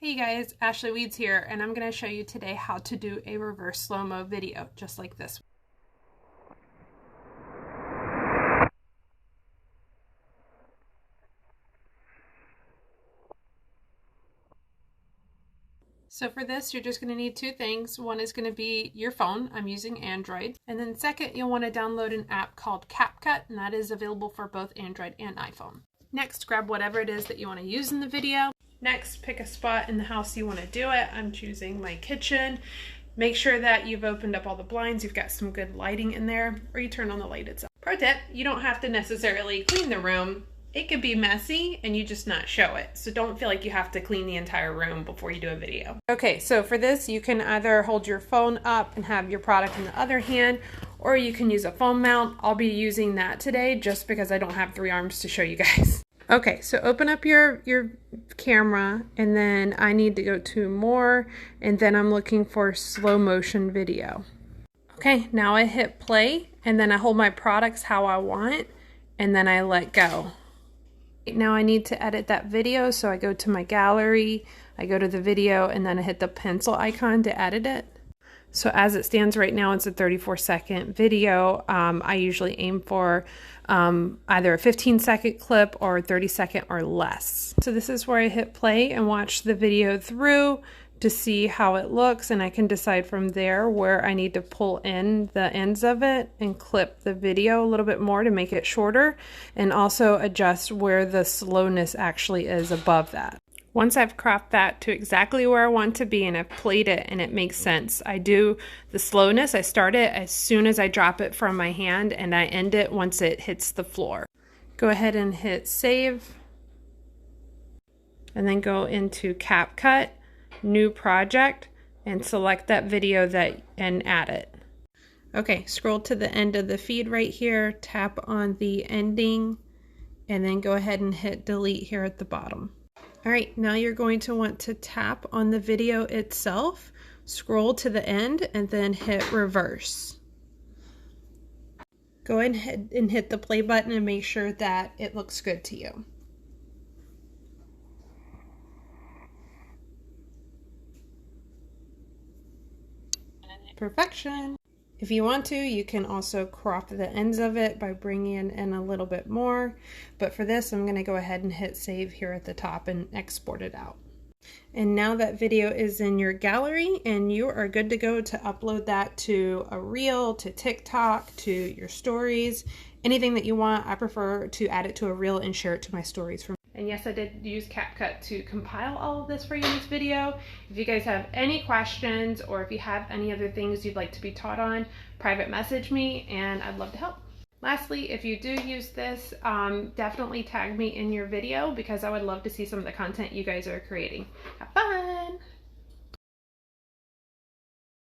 Hey guys, Ashley Weeds here, and I'm going to show you today how to do a reverse slow-mo video, just like this. So for this, you're just going to need two things. One is going to be your phone. I'm using Android. And then second, you'll want to download an app called CapCut, and that is available for both Android and iPhone. Next, grab whatever it is that you want to use in the video. Next, pick a spot in the house you want to do it. I'm choosing my kitchen. Make sure that you've opened up all the blinds, you've got some good lighting in there, or you turn on the light itself. Pro tip, you don't have to necessarily clean the room. It could be messy and you just not show it. So don't feel like you have to clean the entire room before you do a video. Okay, so for this, you can either hold your phone up and have your product in the other hand, or you can use a phone mount. I'll be using that today just because I don't have 3 arms to show you guys. Okay, so open up your camera, and then I need to go to more, and then I'm looking for slow motion video. Okay, now I hit play, and then I hold my products how I want, and then I let go. Now I need to edit that video, so I go to my gallery, I go to the video, and then I hit the pencil icon to edit it. So as it stands right now, it's a 34-second video. I usually aim for either a 15-second clip or a 30-second or less. So this is where I hit play and watch the video through to see how it looks, and I can decide from there where I need to pull in the ends of it and clip the video a little bit more to make it shorter, and also adjust where the slowness actually is above that. Once I've cropped that to exactly where I want to be and I've played it and it makes sense, I do the slowness. I start it as soon as I drop it from my hand, and I end it once it hits the floor. Go ahead and hit save, and then go into CapCut, new project, and select that video and add it. Okay, scroll to the end of the feed right here, tap on the ending, and then go ahead and hit delete here at the bottom. All right, now you're going to want to tap on the video itself, scroll to the end, and then hit reverse. Go ahead and hit the play button and make sure that it looks good to you. Perfection. If you want to, you can also crop the ends of it by bringing in a little bit more. But for this, I'm going to go ahead and hit save here at the top and export it out. And now that video is in your gallery, and you are good to go to upload that to a reel, to TikTok, to your stories, anything that you want. I prefer to add it to a reel and share it to my stories. And yes, I did use CapCut to compile all of this for you in this video. If you guys have any questions, or if you have any other things you'd like to be taught on, private message me and I'd love to help. Lastly, if you do use this, definitely tag me in your video because I would love to see some of the content you guys are creating. Have fun!